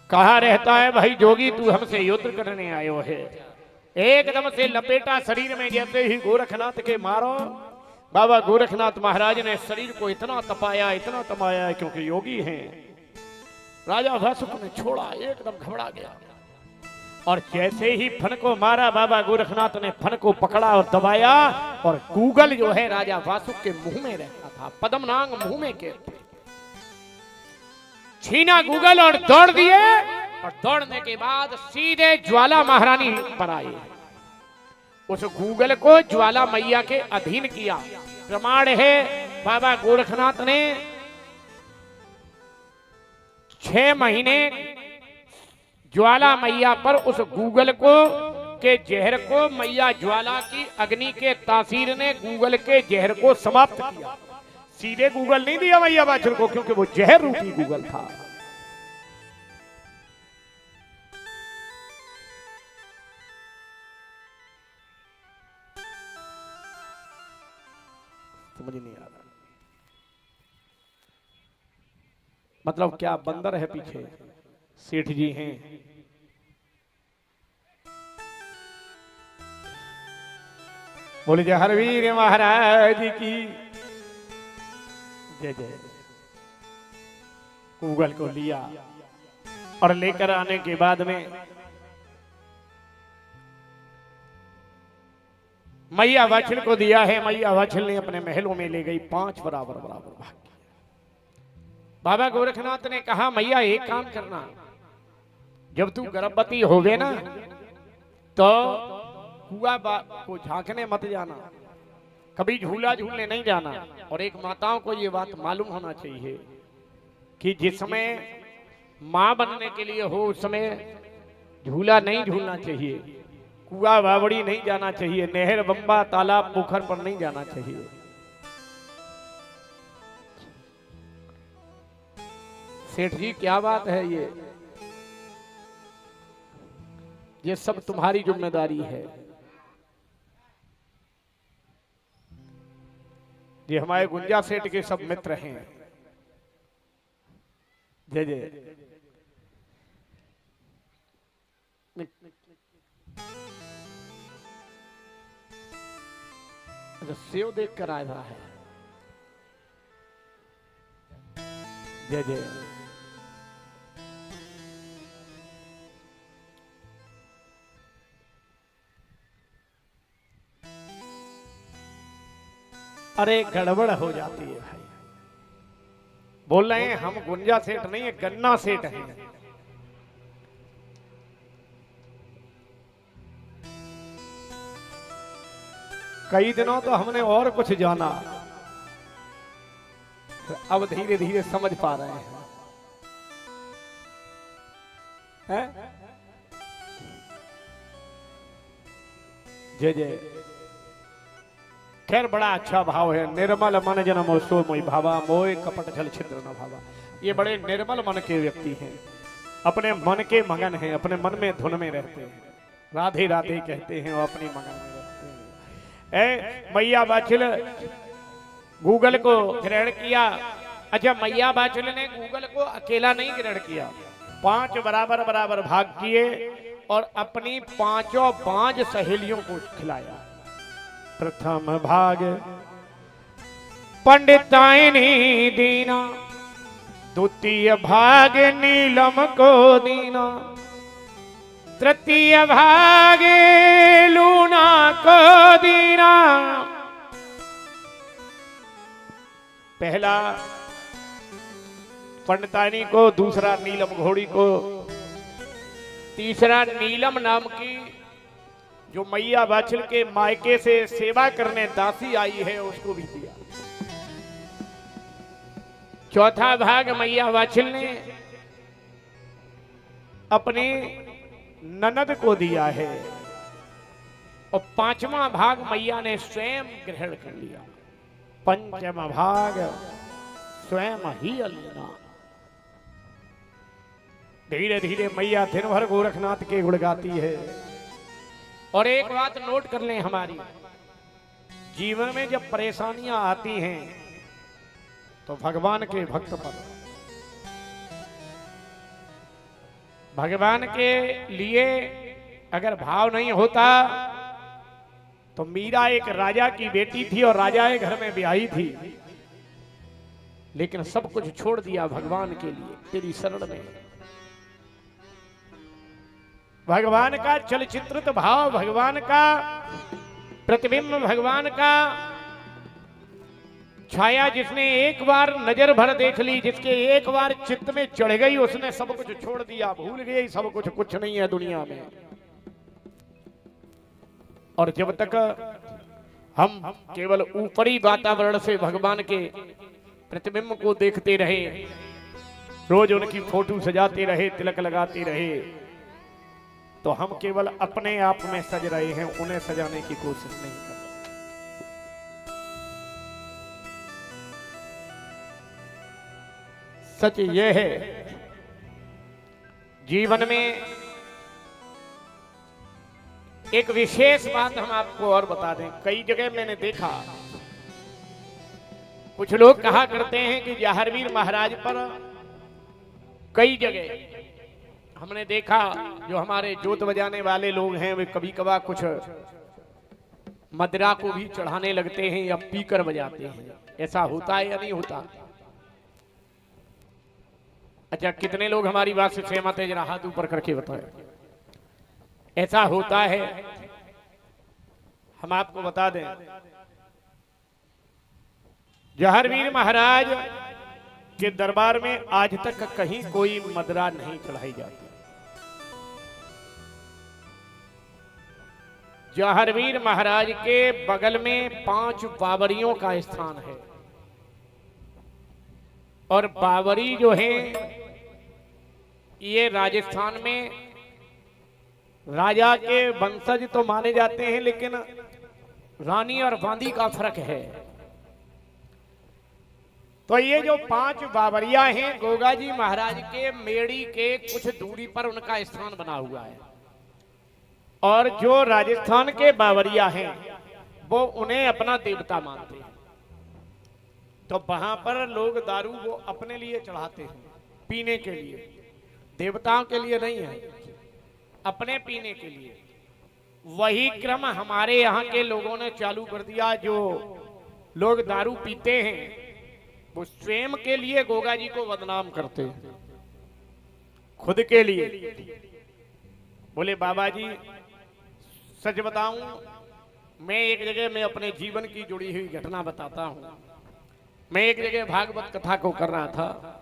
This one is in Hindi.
कहा रहता है भाई जोगी तू हमसे युद्ध करने आयो है। एकदम से लपेटा शरीर में, जैसे ही गोरखनाथ के मारो, बाबा गोरखनाथ महाराज ने शरीर को इतना तपाया क्योंकि योगी हैं। राजा वासुक ने छोड़ा, एकदम घबरा गया और जैसे ही फन को मारा, बाबा गोरखनाथ ने फन को पकड़ा और दबाया और गूगल जो है राजा वासुक के मुंह में रहता था, पद्मनाग मुंह में के छीना गूगल और दौड़ दिए। और दौड़ने के बाद सीधे ज्वाला महारानी पर आए। उस गूगल को ज्वाला मैया के अधीन किया। प्रमाण है बाबा गोरखनाथ ने 6 महीने ज्वाला मैया पर उस गूगल को के जहर को, मैया ज्वाला की अग्नि के तासीर ने गूगल के जहर को समाप्त किया। सीधे गूगल नहीं दिया मैया बाछड़ को, क्योंकि वो जहर रूपी गूगल था। समझ नहीं आ रहा मतलब क्या बंदर है पीछे, सेठ जी हैं। बोले जय हरवीर महाराज की जय जय। गूगल को लिया और लेकर आने के बाद में मैया वाछल को दिया है। मैया वाछल ने अपने महलों में ले गई। 5 बराबर बराबर भाग किया। बाबा गोरखनाथ ने कहा मैया एक काम करना, जब तू गर्भवती होवे ना तो कुआं को झांकने मत जाना, कभी झूला झूलने नहीं जाना। और एक माताओं को ये बात मालूम होना चाहिए कि जिस समय मां बनने के लिए हो उस समय झूला नहीं झूलना चाहिए, कुआं बावड़ी नहीं जाना चाहिए, नहर बंबा तालाब पोखर पर नहीं जाना चाहिए। सेठ जी क्या बात है, ये सब तुम्हारी जिम्मेदारी है। ये हमारे गुंजा सेठ के सब मित्र हैं। जय जय। सेव देख कर आ रहा है। जय जय। अरे गड़बड़ हो जाती है भाई। बोल रहे हैं हम गुंजा सेठ नहीं है, गन्ना सेठ है। कई दिनों तो हमने और कुछ जाना, अब धीरे धीरे समझ पा रहे हैं? जय जय। खैर बड़ा अच्छा भाव है। निर्मल मन जन मोसो मोई भावा, मोय कपट छल छिद्र न भावा। ये बड़े निर्मल मन के व्यक्ति हैं, अपने मन के मगन हैं, अपने मन में धुन में रहते हैं, राधे राधे कहते हैं और अपनी मगन में रहते हैं। मैया बाछिल गूगल को ग्रहण किया। अच्छा, मैया बाछिल ने गूगल को अकेला नहीं ग्रहण किया, 5 बराबर बराबर भाग किए और अपनी 5 बांझ सहेलियों को खिलाया। प्रथम भाग पंडिताइनी दीना, द्वितीय भाग नीलम को दीना, तृतीय भाग लूना को दीना। पहला पंडिताइनी को, दूसरा नीलम घोड़ी को, तीसरा नीलम नाम की जो मैया बाछिल के मायके से सेवा करने दासी आई है उसको भी दिया। चौथा भाग मैया बाछिल ने अपने ननद को दिया है और 5वां भाग मैया ने स्वयं ग्रहण कर लिया। 5वां भाग स्वयं ही लेना। धीरे धीरे मैया दिन भर गोरखनाथ के गुण गाती है। और एक बात नोट कर लें, हमारी जीवन में जब परेशानियां आती हैं तो भगवान के भक्त पर भगवान के लिए अगर भाव नहीं होता तो मीरा एक राजा की बेटी थी और राजा के घर में ब्याही थी, लेकिन सब कुछ छोड़ दिया भगवान के लिए तेरी शरण में। भगवान का चलचित्रित भाव, भगवान का प्रतिबिंब, भगवान का छाया जिसने एक बार नजर भर देख ली, जिसके एक बार चित्त में चढ़ गई, उसने सब कुछ छोड़ दिया, भूल गई सब कुछ नहीं है दुनिया में। और जब तक हम केवल ऊपरी वातावरण से भगवान के प्रतिबिंब को देखते रहे, रोज उनकी फोटो सजाते रहे, तिलक लगाते रहे, तो हम केवल अपने आप में सज रहे हैं, उन्हें सजाने की कोशिश नहीं कर रहे। सच यह है, जीवन में एक विशेष बात हम आपको और बता दें। कई जगह मैंने देखा, कुछ लोग कहा करते हैं कि जहारवीर महाराज पर कई जगह हमने देखा, जो हमारे जोत बजाने वाले लोग हैं वे कभी कभार कुछ मदिरा को भी चढ़ाने लगते हैं या पीकर बजाते हैं। ऐसा होता है या नहीं होता? अच्छा, कितने लोग हमारी बात से सहमत है? जरा हाथ ऊपर करके बताएं। ऐसा होता है? हम आपको बता दें, जहारवीर महाराज के दरबार में आज तक कहीं कोई मदिरा नहीं चढ़ाई जाती। जहारवीर महाराज के बगल में 5 बावरियों का स्थान है, और बावरी जो है ये राजस्थान में राजा के वंशज तो माने जाते हैं, लेकिन रानी और बांदी का फर्क है। तो ये जो 5 बावरिया हैं, गोगा जी महाराज के मेड़ी के कुछ दूरी पर उनका स्थान बना हुआ है, और जो राजस्थान के बावरिया हैं वो उन्हें अपना देवता मानते हैं। तो वहां पर लोग दारू वो अपने लिए चढ़ाते हैं, पीने के लिए, देवताओं के लिए नहीं है, अपने पीने के लिए। वही क्रम हमारे यहाँ के लोगों ने चालू कर दिया। जो लोग दारू पीते हैं वो स्वयं के लिए गोगा जी को बदनाम करते हैं, खुद के लिए। बोले बाबा जी सच बताऊं, मैं एक जगह में अपने जीवन की जुड़ी हुई घटना बताता हूं। मैं एक जगह भागवत कथा को कर रहा था,